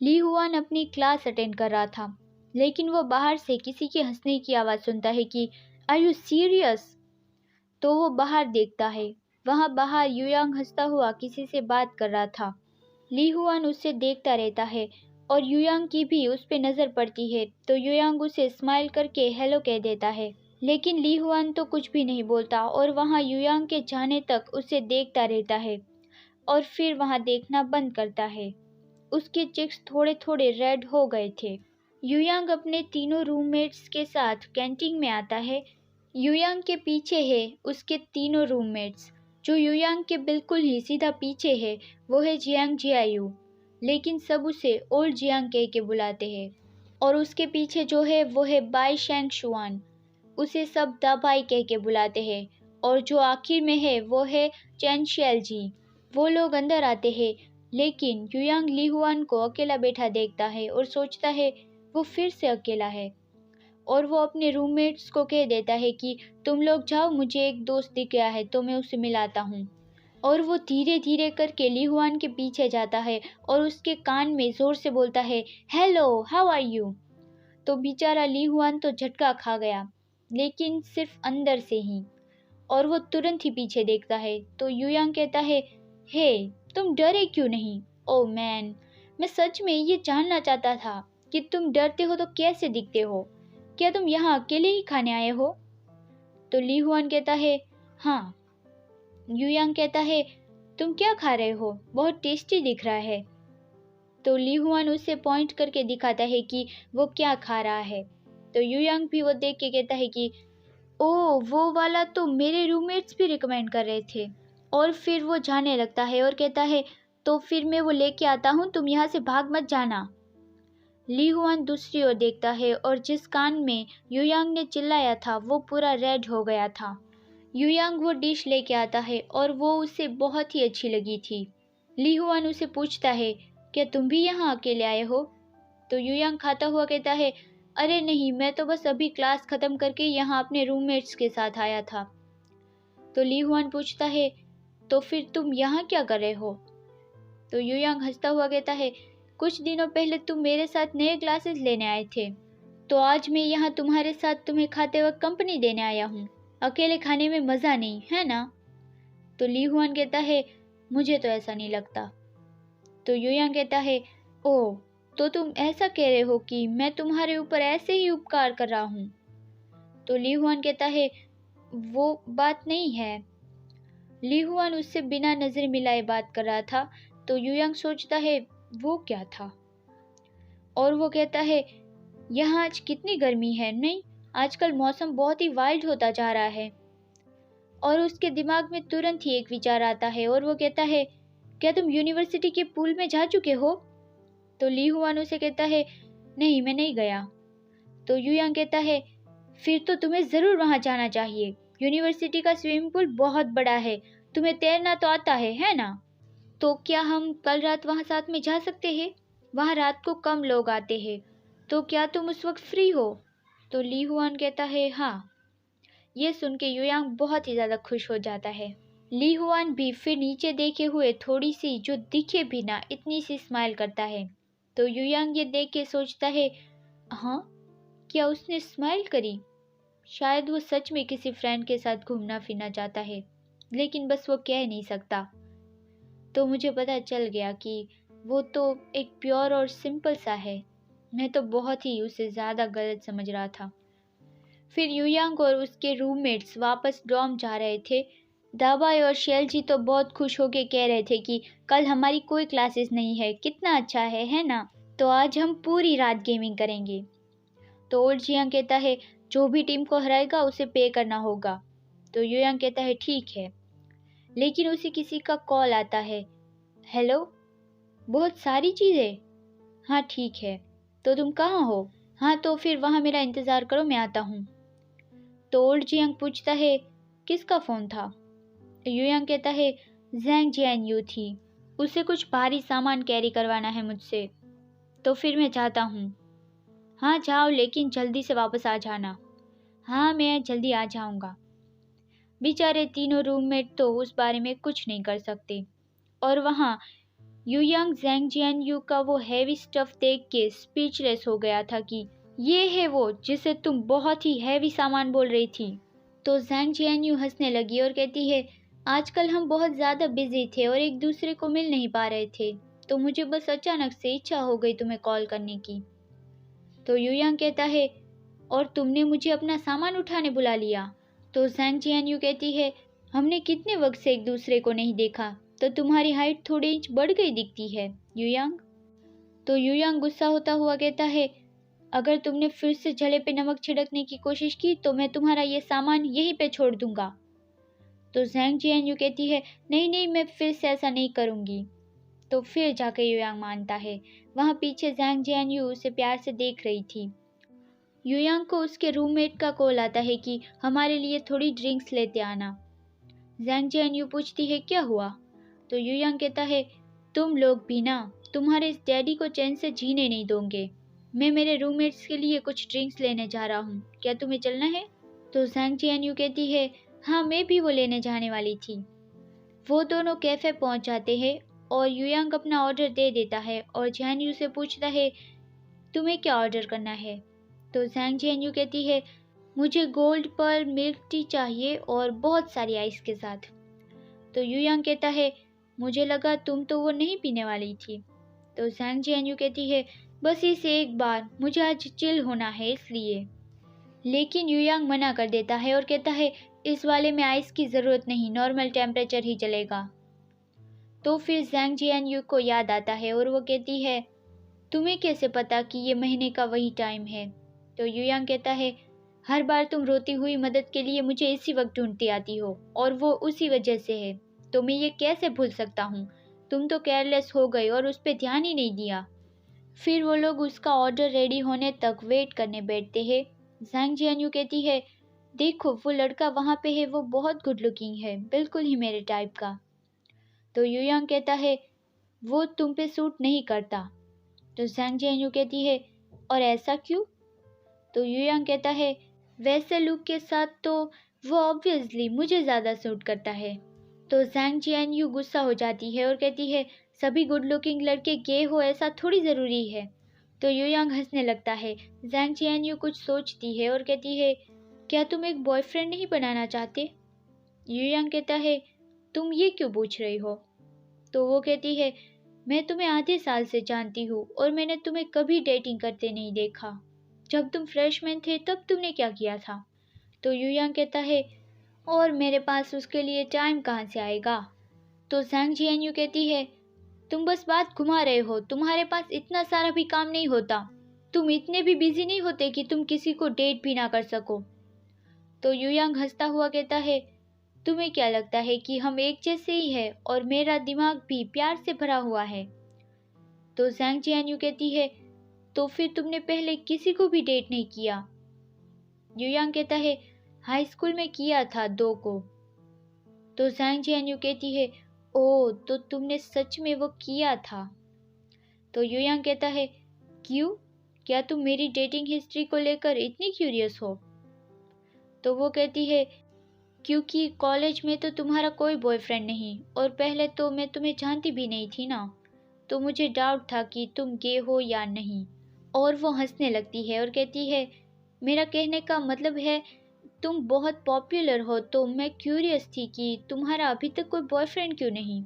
ली Hwan अपनी class attend कर रहा था, लेकिन वो बाहर से किसी के हंसने की आवाज़ सुनता है कि आर यू सीरियस। तो वो बाहर देखता है, वहाँ बाहर युयांग हंसता हुआ किसी से बात कर रहा था। ली हुआन उसे देखता रहता है और युयांग की भी उस पर नज़र पड़ती है, तो युयांग उसे स्माइल करके हेलो कह देता है। लेकिन ली हुआन तो कुछ भी नहीं बोलता और वहाँ युयांग के जाने तक उसे देखता रहता है और फिर वहाँ देखना बंद करता है। उसके चेक्स थोड़े थोड़े रेड हो गए थे। युयांग अपने तीनों रूममेट्स के साथ कैंटीन में आता है। युयांग के पीछे है उसके तीनों रूममेट्स। जो युयांग के बिल्कुल ही सीधा पीछे है वो है जियांग जियायू, लेकिन सब उसे ओल्ड जियांग कह के बुलाते हैं। और उसके पीछे जो है वो है बाई शेंग शुआन, उसे सब दाबाई कह के बुलाते हैं। और जो आखिर में है वो है चैन शियल जी। वो लोग अंदर आते हैं, लेकिन युयांग ली हुआन को अकेला बैठा देखता है और सोचता है वो फिर से अकेला है। और वो अपने रूममेट्स को कह देता है कि तुम लोग जाओ, मुझे एक दोस्त दिख गया है तो मैं उसे मिलाता हूँ। और वो धीरे धीरे करके ली हुआन के पीछे जाता है और उसके कान में जोर से बोलता है हेलो हाउ आर यू। तो बेचारा ली हुआन तो झटका खा गया, लेकिन सिर्फ अंदर से ही। और वो तुरंत ही पीछे देखता है तो युयांग कहता है हे तुम डरे क्यों नहीं। ओ मैन, मैं सच में ये जानना चाहता था कि तुम डरते हो तो कैसे दिखते हो। क्या तुम यहाँ अकेले ही खाने आए हो। तो ली हुआन कहता है हाँ। युयांग कहता है तुम क्या खा रहे हो, बहुत टेस्टी दिख रहा है। तो ली हुआन उसे पॉइंट करके दिखाता है कि वो क्या खा रहा है। तो युयांग भी वो देख के कहता है कि ओ वो वाला तो मेरे रूममेट्स भी रिकमेंड कर रहे थे। और फिर वो जाने लगता है और कहता है तो फिर मैं वो लेके आता हूँ, तुम यहाँ से भाग मत जाना। ली हुआन दूसरी ओर देखता है और जिस कान में युयांग ने चिल्लाया था वो पूरा रेड हो गया था। युयांग वो डिश लेके आता है और वो उसे बहुत ही अच्छी लगी थी। ली हुआन उसे पूछता है क्या तुम भी यहाँ अकेले आए हो। तो युयांग खाता हुआ कहता है अरे नहीं, मैं तो बस अभी क्लास ख़त्म करके यहाँ अपने रूममेट्स के साथ आया था। तो ली हुआन पूछता है तो फिर तुम यहाँ क्या कर रहे हो। तो युयांग हंसता हुआ कहता है कुछ दिनों पहले तुम मेरे साथ नए ग्लासेस लेने आए थे, तो आज मैं यहाँ तुम्हारे साथ तुम्हें खाते वक्त कंपनी देने आया हूँ। अकेले खाने में मज़ा नहीं है ना। तो ली हुआन कहता है मुझे तो ऐसा नहीं लगता। तो युयांग कहता है ओह, तो तुम ऐसा कह रहे हो कि मैं तुम्हारे ऊपर ऐसे ही उपकार कर रहा हूँ। तो ली हुआन कहता है वो बात नहीं है। ली हुआन उससे बिना नज़र मिलाए बात कर रहा था, तो युयांग सोचता है वो क्या था। और वो कहता है यहाँ आज कितनी गर्मी है, नहीं आजकल मौसम बहुत ही वाइल्ड होता जा रहा है। और उसके दिमाग में तुरंत ही एक विचार आता है और वो कहता है क्या तुम यूनिवर्सिटी के पूल में जा चुके हो। तो ली हुआन उसे कहता है नहीं, मैं नहीं गया। तो युयांग कहता है फिर तो तुम्हें ज़रूर वहाँ जाना चाहिए, यूनिवर्सिटी का स्विमिंग पूल बहुत बड़ा है, तुम्हें तैरना तो आता है ना। तो क्या हम कल रात वहाँ साथ में जा सकते हैं, वहाँ रात को कम लोग आते हैं, तो क्या तुम उस वक्त फ्री हो। तो ली हुआन कहता है हाँ। ये सुन के युयांग बहुत ही ज़्यादा खुश हो जाता है। ली हुआन भी फिर नीचे देखे हुए थोड़ी सी जो दिखे भी ना इतनी सी स्माइल करता है। तो युयांग ये देख के सोचता है हाँ, क्या उसने स्माइल करी। शायद वो सच में किसी फ्रेंड के साथ घूमना फिरना चाहता है, लेकिन बस वो कह नहीं सकता। तो मुझे पता चल गया कि वो तो एक प्योर और सिंपल सा है। मैं तो बहुत ही उसे ज़्यादा गलत समझ रहा था। फिर युयांग और उसके रूममेट्स वापस डॉर्म जा रहे थे। दाबाई और शेल जी तो बहुत खुश होके कह रहे थे कि कल हमारी कोई क्लासेस नहीं है, कितना अच्छा है ना। तो आज हम पूरी रात गेमिंग करेंगे। तो ओल्ड जियांग कहता है जो भी टीम को हराएगा उसे पे करना होगा। तो युयांग कहता है ठीक है। लेकिन उसे किसी का कॉल आता है हेलो, बहुत सारी चीज़ें। हाँ ठीक है, तो तुम कहाँ हो। हाँ तो फिर वहाँ मेरा इंतज़ार करो, मैं आता हूँ। तो ओल्ड जियांग पूछता है किसका फ़ोन था। तो युयांग कहता है जैंग जियान यू थी, उसे कुछ भारी सामान कैरी करवाना है मुझसे, तो फिर मैं जाता हूँ। हाँ जाओ, लेकिन जल्दी से वापस आ जाना। हाँ मैं जल्दी आ जाऊँगा। बेचारे तीनों रूममेट तो उस बारे में कुछ नहीं कर सकते। और वहाँ युयांग ज़ैंग जियानयू का वो हैवी स्टफ देख के स्पीचलेस हो गया था कि ये है वो जिसे तुम बहुत ही हैवी सामान बोल रही थी। तो ज़ैंग जियानयू हंसने लगी और कहती है, आजकल हम बहुत ज़्यादा बिजी थे और एक दूसरे को मिल नहीं पा रहे थे, तो मुझे बस अचानक से इच्छा हो गई तुम्हें कॉल करने की। तो युयांग कहता है, और तुमने मुझे अपना सामान उठाने बुला लिया। तो ज़ैंग जियानयू कहती है, हमने कितने वक्त से एक दूसरे को नहीं देखा, तो तुम्हारी हाइट थोड़े इंच बढ़ गई दिखती है युयांग। तो युयांग गुस्सा होता हुआ कहता है, अगर तुमने फिर से जले पे नमक छिड़कने की कोशिश की तो मैं तुम्हारा ये सामान यहीं पे छोड़ दूंगा। तो ज़ैंग जियानयू कहती है, नहीं नहीं, मैं फिर से ऐसा नहीं करूंगी। तो फिर जाकर युयांग मानता है। वहाँ पीछे ज़ैंग जियानयू उसे प्यार से देख रही थी। युयांग को उसके रूममेट का कॉल आता है कि हमारे लिए थोड़ी ड्रिंक्स लेते आना। ज़ैंग जियानयू पूछती है, क्या हुआ? तो युयांग कहता है, तुम लोग भी ना, तुम्हारे इस डैडी को चैन से जीने नहीं दोगे। मैं मेरे रूममेट्स के लिए कुछ ड्रिंक्स लेने जा रहा हूँ, क्या तुम्हें चलना है? तो ज़ैंग जियानयू कहती है, हाँ मैं भी वो लेने जाने वाली थी। वो दोनों कैफ़े पहुँच जाते हैं और युयांग अपना ऑर्डर दे देता है और जियानयू से पूछता है, तुम्हें क्या ऑर्डर करना है? तो ज़ैंग जियानयू कहती है, मुझे गोल्ड पर्ल मिल्क टी चाहिए और बहुत सारी आइस के साथ। तो युयांग कहता है, मुझे लगा तुम तो वो नहीं पीने वाली थी। तो ज़ैंग जियानयू कहती है, बस इस एक बार, मुझे आज चिल होना है इसलिए। लेकिन युयांग मना कर देता है और कहता है, इस वाले में आइस की ज़रूरत नहीं, नॉर्मल टेम्परेचर ही चलेगा। तो फिर ज़ैंग जियानयू को याद आता है और वो कहती है, तुम्हें कैसे पता कि ये महीने का वही टाइम है? तो युयांग कहता है, हर बार तुम रोती हुई मदद के लिए मुझे इसी वक्त ढूंढती आती हो और वो उसी वजह से है, तो मैं ये कैसे भूल सकता हूँ? तुम तो केयरलेस हो गई और उस पर ध्यान ही नहीं दिया। फिर वो लोग उसका ऑर्डर रेडी होने तक वेट करने बैठते हैं। ज़ैंग जियानयू कहती है, देखो वो लड़का वहाँ पे है, वो बहुत गुड लुकिंग है, बिल्कुल ही मेरे टाइप का। तो युयांग कहता है, वो तुम पे सूट नहीं करता। तो ज़ैंग जियानयू कहती है, और ऐसा क्यों? तो युयांग कहता है, वैसे लुक के साथ तो वो ऑब्वियसली मुझे ज़्यादा सूट करता है। तो ज़ैंग जियानयू गुस्सा हो जाती है और कहती है, सभी गुड लुकिंग लड़के गे हो ऐसा थोड़ी ज़रूरी है। तो युयांग हंसने लगता है। ज़ैंग जियानयू कुछ सोचती है और कहती है, क्या तुम एक बॉयफ्रेंड नहीं बनाना चाहते? युयांग कहता है, तुम ये क्यों पूछ रही हो? तो वो कहती है, मैं तुम्हें आधे साल से जानती हूँ और मैंने तुम्हें कभी डेटिंग करते नहीं देखा। जब तुम फ्रेशमैन थे तब तुमने क्या किया था? तो युयांग कहता है, और मेरे पास उसके लिए टाइम कहाँ से आएगा? तो ज़ैंग जियानयू कहती है, तुम बस बात घुमा रहे हो, तुम्हारे पास इतना सारा भी काम नहीं होता, तुम इतने भी बिजी नहीं होते कि तुम किसी को डेट भी ना कर सको। तो युयांग हंसता हुआ कहता है, तुम्हें क्या लगता है कि हम एक जैसे ही हैं और मेरा दिमाग भी प्यार से भरा हुआ है? तो ज़ैंग जियानयू कहती है, तो फिर तुमने पहले किसी को भी डेट नहीं किया? युयांग कहता है, हाई स्कूल में किया था 2 को। तो ज़ैंग जियानयू कहती है, ओह तो तुमने सच में वो किया था? तो युयांग कहता है, क्यों? क्या तुम मेरी डेटिंग हिस्ट्री को लेकर इतनी क्यूरियस हो? तो वो कहती है, क्योंकि कॉलेज में तो तुम्हारा कोई बॉयफ्रेंड नहीं और पहले तो मैं तुम्हें जानती भी नहीं थी ना, तो मुझे डाउट था कि तुम गे हो या नहीं। और वो हंसने लगती है और कहती है, मेरा कहने का मतलब है तुम बहुत पॉपुलर हो, तो मैं क्यूरियस थी कि तुम्हारा अभी तक कोई बॉयफ्रेंड क्यों नहीं।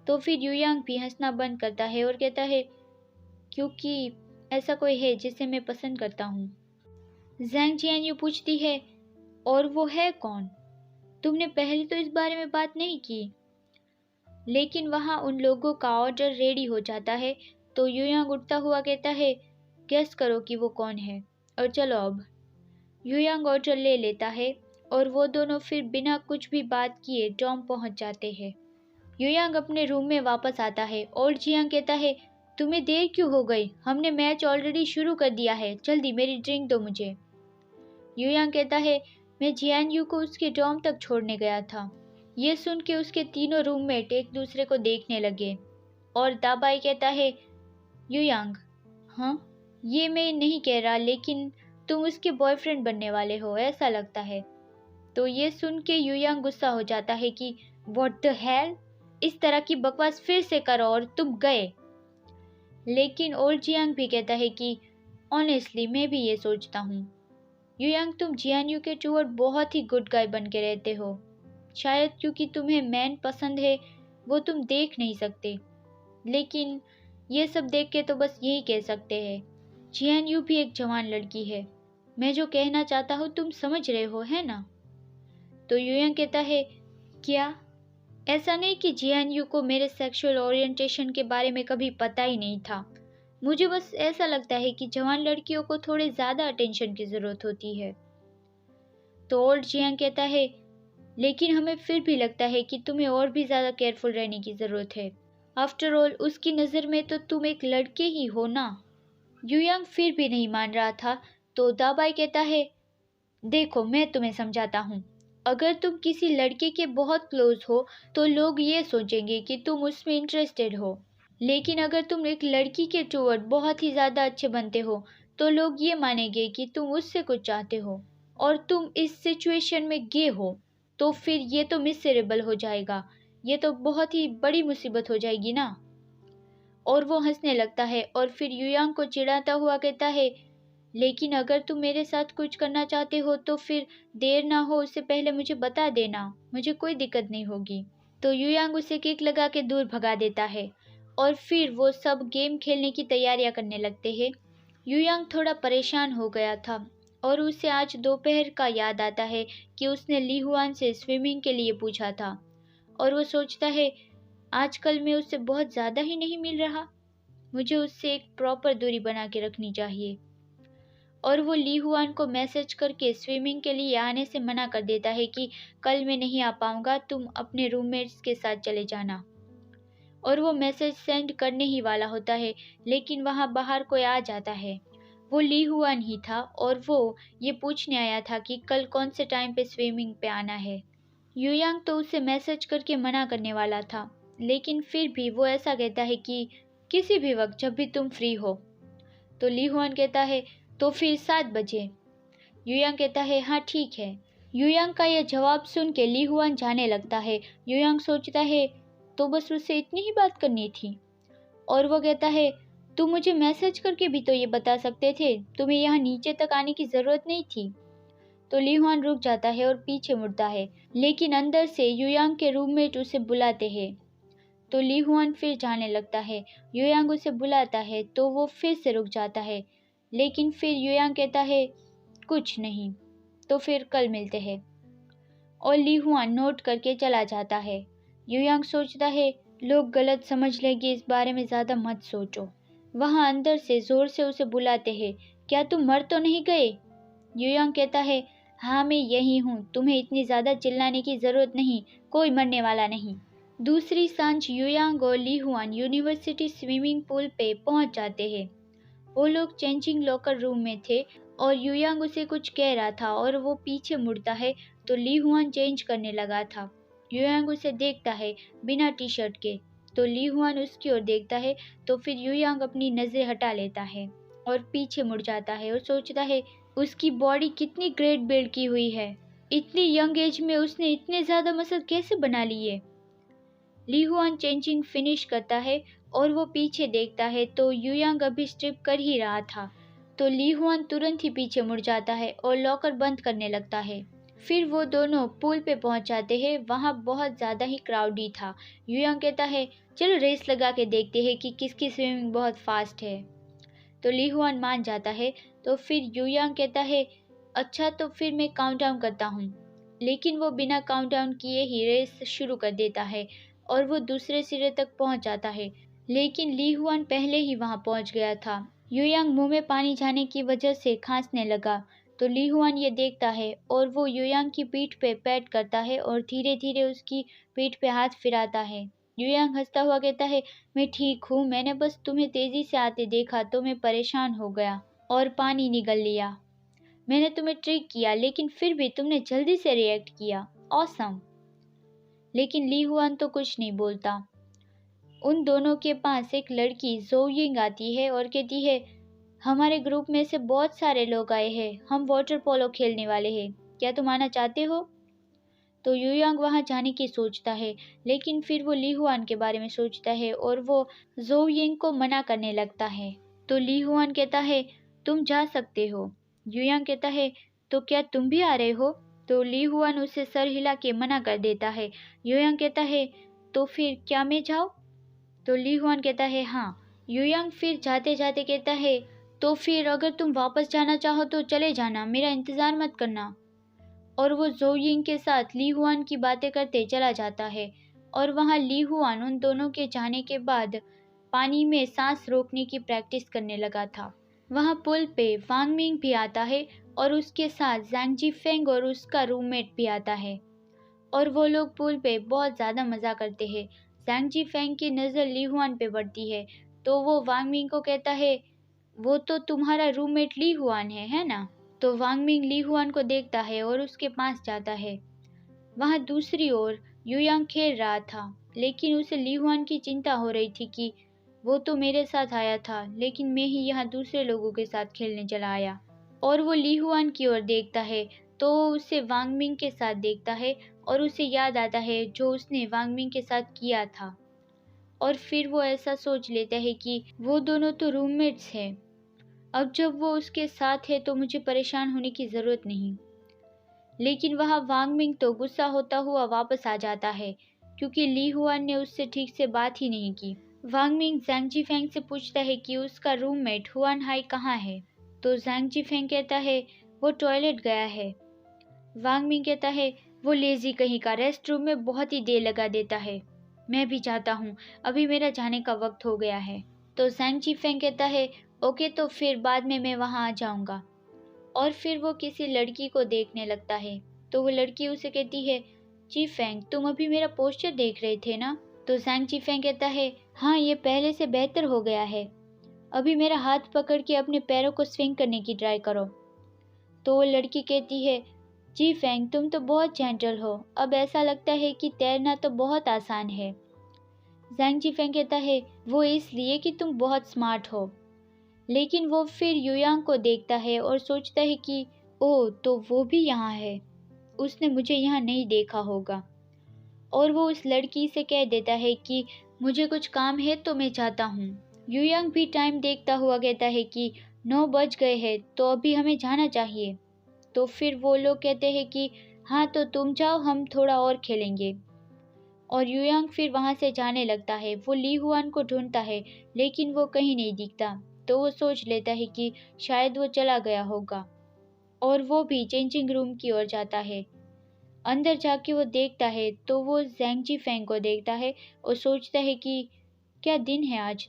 तो फिर युयांग भी हंसना बंद करता है और कहता है, क्योंकि ऐसा कोई है जिसे मैं पसंद करता हूँ। ज़ैंग जियानयू पूछती है, और वो है कौन? तुमने पहले तो इस बारे में बात नहीं की। लेकिन वहाँ उन लोगों का ऑर्डर रेडी हो जाता है। तो युयांग उठता हुआ कहता है, गेस करो कि वो कौन है, और चलो अब। युयांग ऑर्डर ले लेता है और वो दोनों फिर बिना कुछ भी बात किए डॉम पहुंच जाते हैं। युयांग अपने रूम में वापस आता है और जियांग कहता है, तुम्हें देर क्यों हो गई? हमने मैच ऑलरेडी शुरू कर दिया है, जल्दी मेरी ड्रिंक दो मुझे। युयांग कहता है, मैं जियानयू को उसके डॉम तक छोड़ने गया था। ये सुन के उसके तीनों रूममेट एक दूसरे को देखने लगे और दाबाई कहता है, युयांग, हाँ, ये मैं नहीं कह रहा, लेकिन तुम उसके बॉयफ्रेंड बनने वाले हो ऐसा लगता है। तो ये सुन के युयांग गुस्सा हो जाता है कि व्हाट द हेल, इस तरह की बकवास फिर से करो और तुम गए। लेकिन ओल्ड जियांग भी कहता है कि ऑनेस्टली मैं भी ये सोचता हूँ युयांग, तुम जियानयू के टूवर्ड बहुत ही गुड गाय बन के रहते हो। शायद क्योंकि तुम्हें मैन पसंद है वो तुम देख नहीं सकते, लेकिन ये सब देख के तो बस यही कह सकते हैं जियानयू भी एक जवान लड़की है। मैं जो कहना चाहता हूँ तुम समझ रहे हो, है ना? तो युयांग कहता है क्या? ऐसा नहीं कि जियानयू को मेरे सेक्सुअल ओरिएंटेशन के बारे में कभी पता ही नहीं था। मुझे बस ऐसा लगता है कि जवान लड़कियों को थोड़े ज़्यादा अटेंशन की ज़रूरत होती है। तो ओल्ड जियांग कहता है लेकिन हमें फिर भी लगता है कि तुम्हें और भी ज़्यादा केयरफुल रहने की ज़रूरत है। आफ्टर ऑल उसकी नज़र में तो तुम एक लड़के ही हो ना। युयांग फिर भी नहीं मान रहा था तो दाबाई कहता है देखो मैं तुम्हें समझाता हूँ। अगर तुम किसी लड़के के बहुत क्लोज हो तो लोग ये सोचेंगे कि तुम उसमें इंटरेस्टेड हो, लेकिन अगर तुम एक लड़की के टूवर्ड बहुत ही ज़्यादा अच्छे बनते हो तो लोग ये मानेंगे कि तुम उससे कुछ चाहते हो और तुम इस सिचुएशन में गे हो, तो फिर ये तो मिसेरेबल हो जाएगा। ये तो बहुत ही बड़ी मुसीबत हो जाएगी ना। और वो हंसने लगता है और फिर युयांग को चिढ़ाता हुआ कहता है लेकिन अगर तुम मेरे साथ कुछ करना चाहते हो तो फिर देर ना हो उससे पहले मुझे बता देना, मुझे कोई दिक्कत नहीं होगी। तो युयांग उसे किक लगा के दूर भगा देता है और फिर वो सब गेम खेलने की तैयारियां करने लगते हैं। युयांग थोड़ा परेशान हो गया था और उसे आज दोपहर का याद आता है कि उसने ली हुआन से स्विमिंग के लिए पूछा था और वो सोचता है आजकल मैं उससे बहुत ज़्यादा ही नहीं मिल रहा, मुझे उससे एक प्रॉपर दूरी बना के रखनी चाहिए। और वो ली हुआन को मैसेज करके स्विमिंग के लिए आने से मना कर देता है कि कल मैं नहीं आ पाऊंगा, तुम अपने रूममेट्स के साथ चले जाना। और वो मैसेज सेंड करने ही वाला होता है लेकिन वहाँ बाहर कोई आ जाता है। वो ली हुआन ही था और वो ये पूछने आया था कि कल कौन से टाइम पे स्विमिंग पे आना है। युयांग तो उसे मैसेज करके मना करने वाला था, लेकिन फिर भी वो ऐसा कहता है कि किसी भी वक्त जब भी तुम फ्री हो। तो ली हुआन कहता है तो फिर 7 बजे। युयांग कहता है हाँ ठीक है। युयांग का यह जवाब सुन के ली हुआन जाने लगता है। युयांग सोचता है तो बस उससे इतनी ही बात करनी थी। और वो कहता है तुम मुझे मैसेज करके भी तो ये बता सकते थे, तुम्हें यहाँ नीचे तक आने की ज़रूरत नहीं थी। तो ली हुआन रुक जाता है और पीछे मुड़ता है, लेकिन अंदर से युयांग के रूममेट उसे बुलाते हैं। तो ली हुआन फिर जाने लगता है। युयांग उसे बुलाता है तो वो फिर से रुक जाता है, लेकिन फिर युयांग कहता है कुछ नहीं, तो फिर कल मिलते हैं। और ली हुआन नोट करके चला जाता है। युयांग सोचता है लोग गलत समझ लेंगे, इस बारे में ज़्यादा मत सोचो। वहाँ अंदर से ज़ोर से उसे बुलाते हैं, क्या तुम मर तो नहीं गए? युयांग कहता है हाँ मैं यही हूँ, तुम्हें इतनी ज़्यादा चिल्लाने की ज़रूरत नहीं, कोई मरने वाला नहीं। दूसरी सांझ युयांग और ली हुआन यूनिवर्सिटी स्विमिंग पूल पे पहुंच जाते हैं। वो लोग चेंजिंग लॉकर रूम में थे और युयांग उसे कुछ कह रहा था और वो पीछे मुड़ता है तो ली हुआन चेंज करने लगा था। युयांग उसे देखता है बिना टी शर्ट के, तो ली हुआन उसकी ओर देखता है तो फिर युयांग अपनी नज़रें हटा लेता है और पीछे मुड़ जाता है और सोचता है उसकी बॉडी कितनी ग्रेट बिल्ड की हुई है, इतनी यंग एज में उसने इतने ज़्यादा मसल कैसे बना लिए। ली हुआन चेंजिंग फिनिश करता है और वो पीछे देखता है तो युयांग अभी स्ट्रिप कर ही रहा था। तो ली हुआन तुरंत ही पीछे मुड़ जाता है और लॉकर बंद करने लगता है। फिर वो दोनों पूल पे पहुंच जाते हैं। वहाँ बहुत ज़्यादा ही क्राउडी था। युयांग कहता है चलो रेस लगा के देखते हैं कि किसकी स्विमिंग बहुत फास्ट है। तो ली हुआन मान जाता है। तो फिर युयांग कहता है अच्छा तो फिर मैं काउंटडाउन करता हूँ, लेकिन वो बिना काउंटडाउन किए ही रेस शुरू कर देता है और वो दूसरे सिरे तक पहुंच जाता है, लेकिन ली हुआन पहले ही वहां पहुंच गया था। युयांग मुंह में पानी जाने की वजह से खांसने लगा। तो ली हुआन ये देखता है और वो युयांग की पीठ पे पैट करता है और धीरे धीरे उसकी पीठ पे हाथ फिराता है। युयांग हंसता हुआ कहता है मैं ठीक हूँ, मैंने बस तुम्हें तेजी से आते देखा तो मैं परेशान हो गया और पानी निगल लिया। मैंने तुम्हें ट्रिक किया लेकिन फिर भी तुमने जल्दी से रिएक्ट किया, ऑसम। लेकिन ली हुआन तो कुछ नहीं बोलता। उन दोनों के पास एक लड़की जो यिंग आती है और कहती है हमारे ग्रुप में से बहुत सारे लोग आए हैं, हम वाटर पोलो खेलने वाले हैं, क्या तुम आना चाहते हो? तो युयांग वहाँ जाने की सोचता है, लेकिन फिर वो ली हुआन के बारे में सोचता है और वो ज़ोउ यिंग को मना करने लगता है। तो ली हुआन कहता है तुम जा सकते हो। युयांग कहता है तो क्या तुम भी आ रहे हो? तो ली हुआन उसे सर हिला के मना कर देता है। युयांग कहता है तो फिर क्या मैं जाऊँ? तो ली हुआन कहता है हाँ। युयांग फिर जाते जाते कहता है तो फिर अगर तुम वापस जाना चाहो तो चले जाना, मेरा इंतज़ार मत करना। और वो ज़ोउ यिंग के साथ ली हुआन की बातें करते चला जाता है। और वहाँ ली हुआन उन दोनों के जाने के बाद पानी में सांस रोकने की प्रैक्टिस करने लगा था। वहाँ पुल पे वांग मिंग भी आता है और उसके साथ ज़ैंग जीफेंग और उसका रूममेट भी आता है और वो लोग पुल पे बहुत ज़्यादा मज़ा करते हैं। ज़ैंग जीफेंग की नज़र ली हुआन पे पड़ती है तो वो वांग मिंग को कहता है वो तो तुम्हारा रूममेट ली हुआन है ना? तो वांग मिंग ली हुआन को देखता है और उसके पास जाता है। वहाँ दूसरी ओर युयांग खेल रहा था, लेकिन उसे ली हुआन की चिंता हो रही थी कि वो तो मेरे साथ आया था, लेकिन मैं ही यहाँ दूसरे लोगों के साथ खेलने चला आया। और वो ली हुआन की ओर देखता है तो उसे वांग मिंग के साथ देखता है और उसे याद आता है जो उसने वांग मिंग के साथ किया था। और फिर वो ऐसा सोच लेता है कि वो दोनों तो रूममेट्स हैं। अब जब वो उसके साथ है तो मुझे परेशान होने की ज़रूरत नहीं। लेकिन वहाँ वांग मिंग तो गुस्सा होता हुआ वापस आ जाता है क्योंकि ली हुआन ने उससे ठीक से बात ही नहीं की। वांग मिंग ज़ैंग जीफेंग से पूछता है कि उसका रूममेट हुआन हाई कहाँ है। तो ज़ैंग जीफेंग कहता है वो टॉयलेट गया है। वांग मिंग कहता है वो लेजी कहीं का रेस्ट रूम में बहुत ही देर लगा देता है। मैं भी चाहता हूँ, अभी मेरा जाने का वक्त हो गया है। तो ज़ैंग जीफेंग कहता है ओके तो फिर बाद में मैं वहाँ आ जाऊँगा। और फिर वो किसी लड़की को देखने लगता है तो वो लड़की उसे कहती है जीफेंग तुम अभी मेरा पोस्टर देख रहे थे ना? तो ज़ैंग जीफेंग कहता है हाँ ये पहले से बेहतर हो गया है, अभी मेरा हाथ पकड़ के अपने पैरों को स्विंग करने की ट्राई करो। तो वो लड़की कहती है जीफेंग तुम तो बहुत जेंटल हो, अब ऐसा लगता है कि तैरना तो बहुत आसान है। ज़ैंग जीफेंग कहता है वो इसलिए कि तुम बहुत स्मार्ट हो। लेकिन वो फिर युयांग को देखता है और सोचता है कि ओह तो वो भी यहाँ है, उसने मुझे यहाँ नहीं देखा होगा। और वो उस लड़की से कह देता है कि मुझे कुछ काम है तो मैं जाता हूँ। युयांग भी टाइम देखता हुआ कहता है कि 9 बज गए हैं तो अभी हमें जाना चाहिए। तो फिर वो लोग कहते हैं कि हाँ तो तुम जाओ, हम थोड़ा और खेलेंगे। और युयांग फिर वहाँ से जाने लगता है। वो ली हुआन को ढूंढता है लेकिन वो कहीं नहीं दिखता तो वो सोच लेता है कि शायद वो चला गया होगा और वो भी चेंजिंग रूम की ओर जाता है। अंदर जाके वो देखता है तो वो ज़ैंग जीफेंग को देखता है और सोचता है कि क्या दिन है आज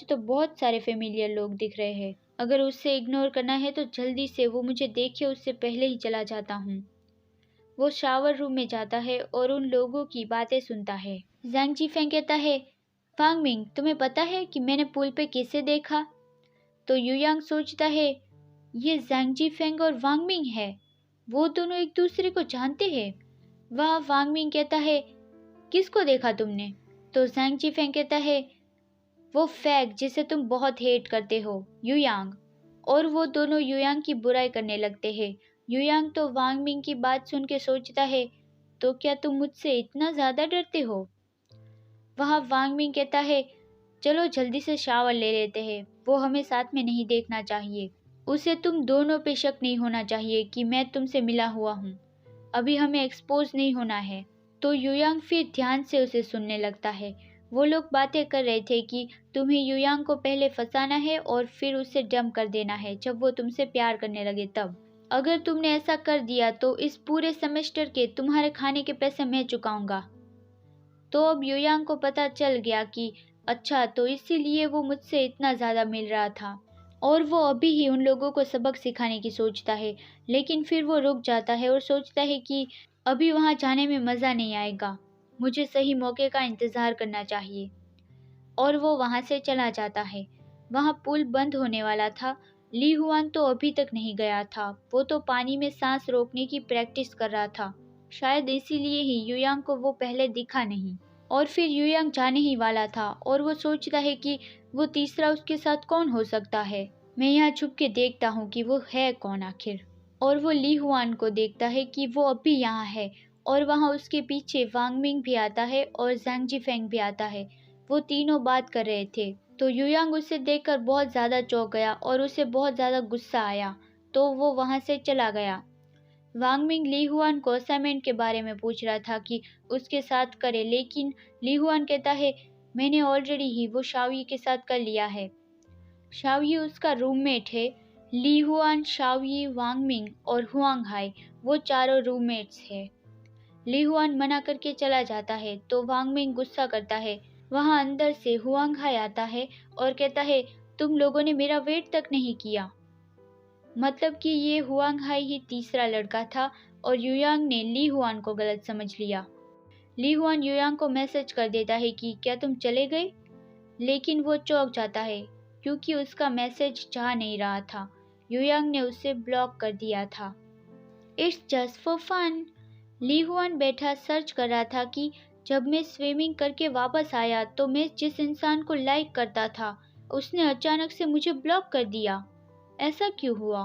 तो बहुत सारे फेमिलियर लोग दिख रहे हैं, अगर उससे इग्नोर करना है तो जल्दी से वो मुझे देखे उससे पहले ही चला जाता हूँ। वो शावर रूम में जाता है और उन लोगों की बातें सुनता है। ज़ैंग जीफेंग कहता है वांग मिंग तुम्हें पता है कि मैंने पुल पे किसे देखा? तो युयांग सोचता है ये ज़ैंग जीफेंग और वांग मिंग है, वो दोनों एक दूसरे को जानते हैं। वह वांग मिंग कहता है किसको देखा तुमने? तो ज़ैंग जीफेंग कहता है वो फैग जिसे तुम बहुत हेट करते हो, युयांग। और वो दोनों युयांग की बुराई करने लगते हैं। युयांग तो वांग मिंग की बात सुन के सोचता है तो क्या तुम मुझसे इतना ज़्यादा डरते हो? वहाँ वांग मिंग कहता है चलो जल्दी से शावर ले लेते हैं, वो हमें साथ में नहीं देखना चाहिए। उसे तुम दोनों पे शक नहीं होना चाहिए कि मैं तुमसे मिला हुआ हूँ, अभी हमें एक्सपोज नहीं होना है। तो युयांग फिर ध्यान से उसे सुनने लगता है। वो लोग बातें कर रहे थे कि तुम्हें युयांग को पहले फंसाना है और फिर उसे डंप कर देना है जब वो तुमसे प्यार करने लगे तब। अगर तुमने ऐसा कर दिया तो इस पूरे सेमेस्टर के तुम्हारे खाने के पैसे मैं चुकाऊंगा। तो अब युयांग को पता चल गया कि अच्छा तो इसीलिए वो मुझसे इतना ज़्यादा मिल रहा था। और वो अभी ही उन लोगों को सबक सिखाने की सोचता है, लेकिन फिर वो रुक जाता है और सोचता है कि अभी वहाँ जाने में मज़ा नहीं आएगा, मुझे सही मौके का इंतज़ार करना चाहिए। और वो वहाँ से चला जाता है। वहाँ पुल बंद होने वाला था। ली हुआन तो अभी तक नहीं गया था, वो तो पानी में सांस रोकने की प्रैक्टिस कर रहा था। शायद इसीलिए ही युयांग को वो पहले दिखा नहीं। और फिर युयांग जाने ही वाला था और वो सोचता है कि वो तीसरा उसके साथ कौन हो सकता है। मैं यहाँ छुप के देखता हूँ कि वो है कौन आखिर। और वो ली हुआन को देखता है कि वो अब भी यहाँ है और वहाँ उसके पीछे वांग मिंग भी आता है और ज़ैंग जिफेंग भी आता है। वो तीनों बात कर रहे थे। तो युयांग उसे देखकर बहुत ज़्यादा चौंक गया और उसे बहुत ज़्यादा गुस्सा आया, तो वो वहाँ से चला गया। वांग मिंग ली हुआन को असाइनमेंट के बारे में पूछ रहा था कि उसके साथ करे, लेकिन ली हुआन कहता है मैंने ऑलरेडी ही वो शाओयी के साथ कर लिया है। शाओयी उसका रूममेट है। ली हुआन, शाओयी, वांग मिंग और हुआंग हाई वो चारों रूममेट्स हैं। ली हुआन मना करके चला जाता है तो वांग मिंग गुस्सा करता है। वहाँ अंदर से हुआंग हाई आता है और कहता है तुम लोगों ने मेरा वेट तक नहीं किया। मतलब कि ये हुआंग हाई ही तीसरा लड़का था और युयांग ने ली हुआन को गलत समझ लिया। ली हुआन युयांग को मैसेज कर देता है कि क्या तुम चले गए, लेकिन वो चौंक जाता है क्योंकि उसका मैसेज जा नहीं रहा था। युयांग ने उसे ब्लॉक कर दिया था। It's just for fun. Li Huan बैठा सर्च कर रहा था कि जब मैं स्विमिंग करके वापस आया तो मैं जिस इंसान को लाइक करता था उसने अचानक से मुझे ब्लॉक कर दिया। ऐसा क्यों हुआ?